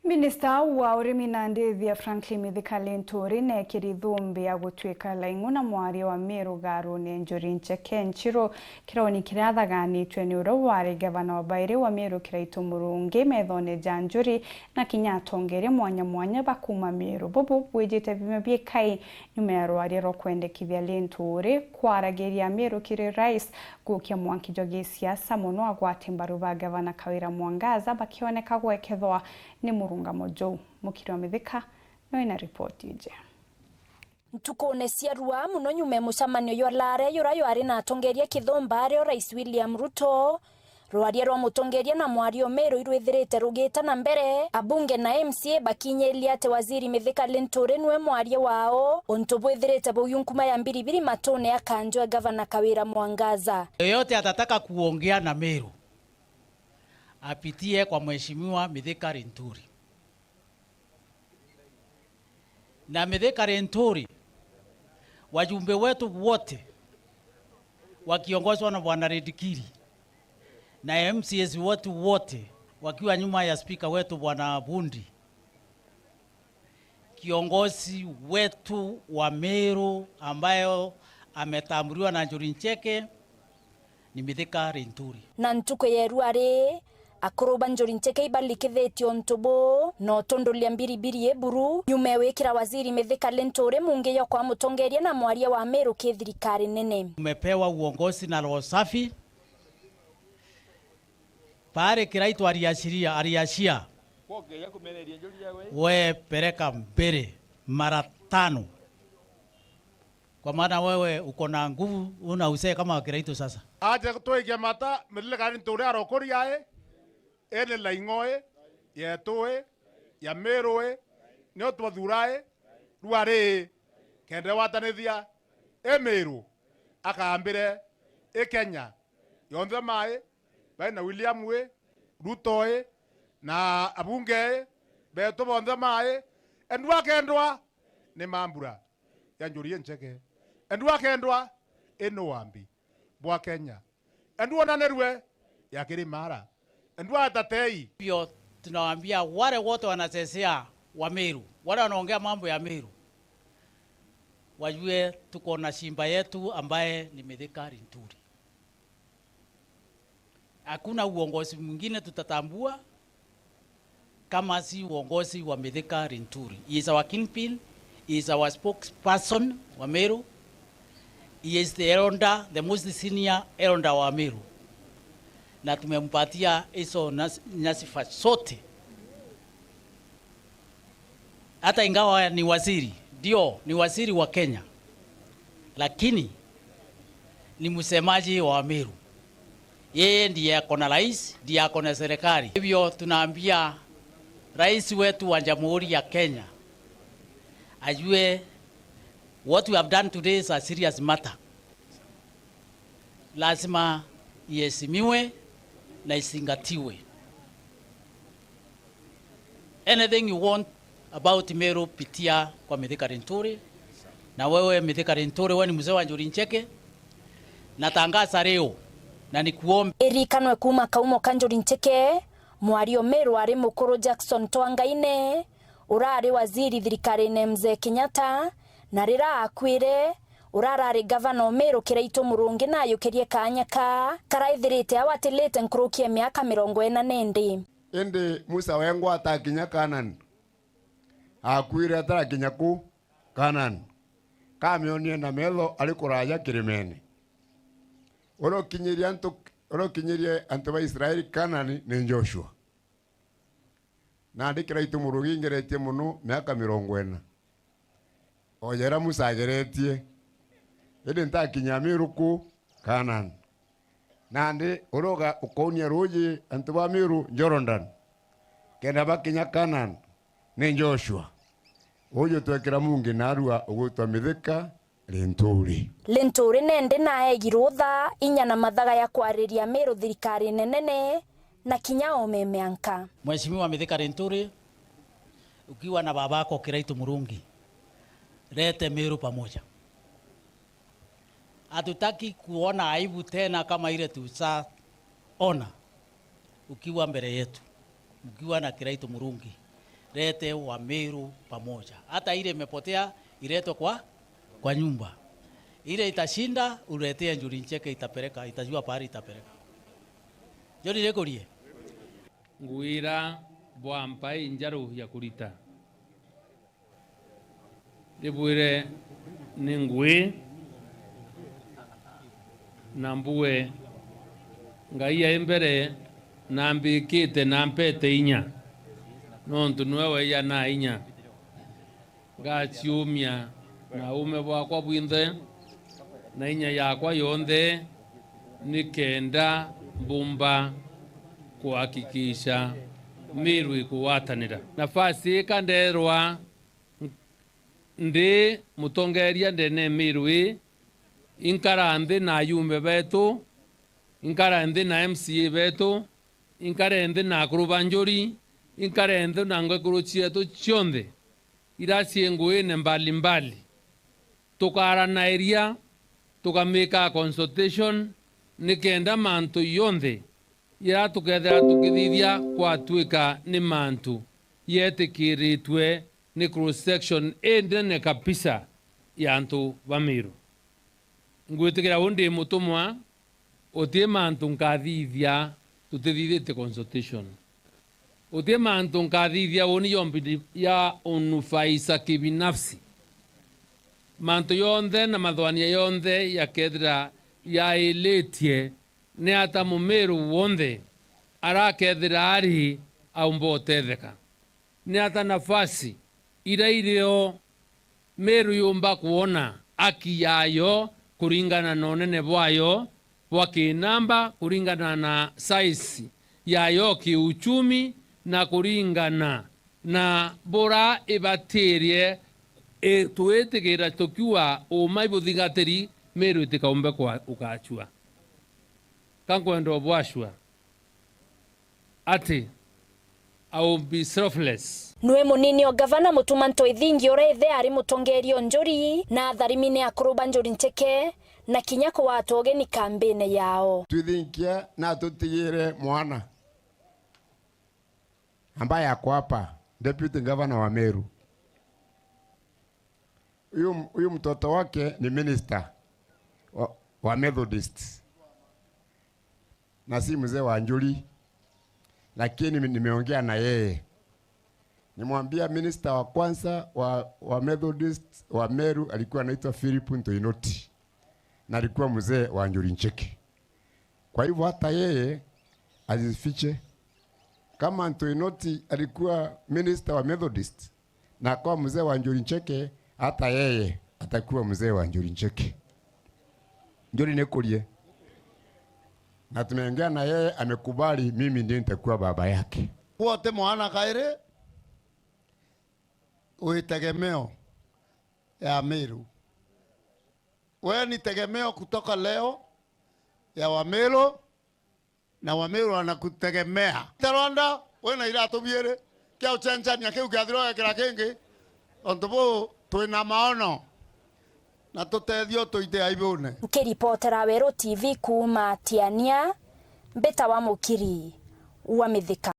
Minista wa urimi na ndithia Franklin Mithika Linturi nekiri thumbi ya gutwika laing'u na mwaria wa Meru Garune Njuri Ncheke Nchiro kironi kirathaganitwe ni uro wari gavana wa Baire wa Meru Kiraitu Murungi methone Njuri na kinya atongeria mwanya bakuma Meru bubu bwijite bime biekai nyuma ya rwari ro kwendekithia Linturi kwaragiria Meru kiri rais gukia mwanki jogi siasa muno agwate mbaru ba gavana Kawira Mwangaza bakioneka gwekethwa ni Murungamo Joe. Mukiri wa Mithika no ina ripoti ije. Ntukone cia rua muno nyume mucamanio yo lare yurayo ari na atongeria kithomba ari rais William Ruto rwaria rwa mutongeria na mwario Meru irwithirite rugita na mbere abunge na MCA bakinyelia ate waziri Mithika Linturi nwe mwaria wao onto bwithirite buyunkuma ya mbiribiri matone akanjwa gavana Kawira Mwangaza. Yoyote atataka kuongea na Meru apitie kwa mheshimiwa Mithika Linturi. Na Mithika Linturi, wajumbe wetu wote wakiongozwa na Bwana Redikiri na MCS wetu wote wakiwa nyuma ya spika wetu Bwana Bundi, kiongozi wetu wa Meru ambayo ametambuliwa na Njuri Ncheke ni Mithika Linturi. Na ntuko yeruare akoroba Njuri Ncheke ibalikithetio ntubo no tondolia mbiribiri eburu nyume wekira waziri Mithika Linturi mungeyo kwa mutongeria na mwaria wa Meru kithirikari nene. Umepewa uongozi na roho safi. Pare Kiraitu ariashia we pereka mbere mara 5 kwa maana wewe uko na nguvu unausea kama Kiraitu sasa. Aje kutoigia mata Mithika Linturi arokoriae ene laingoe yetoe ya Meroe nio twathurae ruare kende watanithia Meru akaambire Kenya yonthe mai baina William we Ruto na abunge beto bonthe mai endwa kendwa ni mambura ya Njuri Ncheke endwa kendwa eno wambi bwa Kenya endwa nanerwe ya Kirimara endwa tatei. Pio tunawaambia wale wote wanasesea wa Meru, wale wanaongea mambo ya Meru, wajue tuko na shimba yetu ambaye ni Mithika Linturi. Hakuna uongozi mwingine tutatambua kama si uongozi wa Mithika Linturi. He is our kingpin, he is our spokesperson wa Meru, he is the elder, the most senior elder wa Meru. Na tumempatia hizo nyasifa sote. Hata ingawa ni waziri, ndio ni waziri wa Kenya, lakini ni msemaji wa Meru. Yeye ndiye akona rais, ndiye akona serikali. Hivyo tunaambia rais wetu wa Jamhuri ya Kenya ajue what we have done today is a serious matter. Lazima iheshimiwe na isingatiwe. Anything you want about Meru pitia kwa Mithika Linturi. Na wewe Mithika Linturi, wewe ni mzee wa Njuri Ncheke, natangaza leo na nikuombe erikanwe kuma kaumo ka Njuri Ncheke mwario Meru ari mukuru Jackson Twangaine urari waziri thirikari ne Mzee Kenyatta na rira akwire urarari gavana Meru Kiraitu Murungi na yukirie kanyaka karaithirite awatilite nkurukie miaka 40 ende Musa wengwa atakinya Kanan akwire atarakinya ku Kanan kamionie na melo alikuraja Kirimene orokinyirie antu ba Israeli Kanani ni Joshua na Kiraitu Murungi ngeretie muno miaka 40 ojera Musa ageretie ende ntakinya Meru ku Kanan nande oroga ukonia roje antu ba Meru Jordan kenda bakinya Kanan ni Joshua ojo twekera mungi narua ugutwa Mithika Linturi. Linturi nende na egirutha inya na mathaga ya kwariria Meru thirikari nenene na kinya omemeanka. Mheshimiwa Mithika Linturi, ukiwa na babako Kiraitu Murungi, lete Meru pamoja. Hatutaki kuona aibu tena kama ile tusaona ukiwa mbele yetu, ukiwa na Kiraitu Murungi. lete Wameru pamoja. Hata ile imepotea iletwe kwa nyumba. Ile itashinda uletee Njuri Ncheke, itapeleka, itajua pahali itapeleka. Joni lekorie. Nguira bwampai njaru ya kurita. Ribwire ni ngui na mbue ngai embere na mbikite na mpete inya nontu nwewe ya na inya gachiumia na ume bwakwa bwinthe na inya yakwa yonthe nikenda mbumba kuhakikisha Meru ikuwatanira. Nafasi ikanderwa ndi mutongeria ndene Meru inkara ndi na yume betu, inkara ndi na MCA betu, inkara ndi na kuruba Njuri, inkara ndi na ngwekuru chietu chionde irasi nguine mbali mbali tukara na area tukameka consultation nikenda mantu yonthe ira tukethera tukithithia kwa twika ni mantu yetikiritwe ni cross section endene kabisa ya antu ba Meru. Ngwitikira undi mutumwa otie mantu nkathithia tutithithite consultation. Otie mantu nkathithia woni yombi ya unufaisa kibinafsi. Mantu yonthe na mathwania yonthe ya kethira ya eletie ne ata Mumeru wonthe arakethira ari aumbo tetheka. Ne ata nafasi ira irio Meru yumba kuona aki yayo kuringana na unene bwayo bwa kinamba, kuringana na size yayo kiuchumi na kuringana na bora ibatirie tuetigira tukiwa umaibuthigatiri Meru itikaumbe kwa ukachua kankwendo bwashwa ati I will be selfless. Nwe munini o gavana Mutuma Ntoithingi urethe ari mutongerio Njuri na tharimine akuruba Njuri Ncheke na kinyako watu ogeni kambene yao. Twithinkia na tutigire mwana ambaye ako hapa, deputy governor wa Meru. Huyu mtoto wake ni minister wa Methodist na si mzee wa Njuri, lakini nimeongea na yeye. Nimwambia minister wa kwanza wa Methodist wa Meru alikuwa anaitwa Philip Ntoinoti na alikuwa mzee wa Njuri Ncheke. Kwa hivyo hata yeye azifiche. Kama Ntoinoti alikuwa minister wa Methodist na kwa mzee wa Njuri Ncheke, hata yeye atakuwa mzee wa Njuri Ncheke. Njuri nekulie. Na tumeongea na yeye, amekubali mimi ndiye nitakuwa baba yake. Wote mwana kaire uitegemeo ya Meru. Wewe ni tegemeo kutoka leo ya Wameru na Wameru wanakutegemea. Rwanda wewe na ira tubiere kia uchanchania kiu kiathiro kira kingi ontobo twina maono na tutethio tuite aibune. Nkiripotera Wero TV kuma Tiania Mbeta wa Mukiri wa Mithika.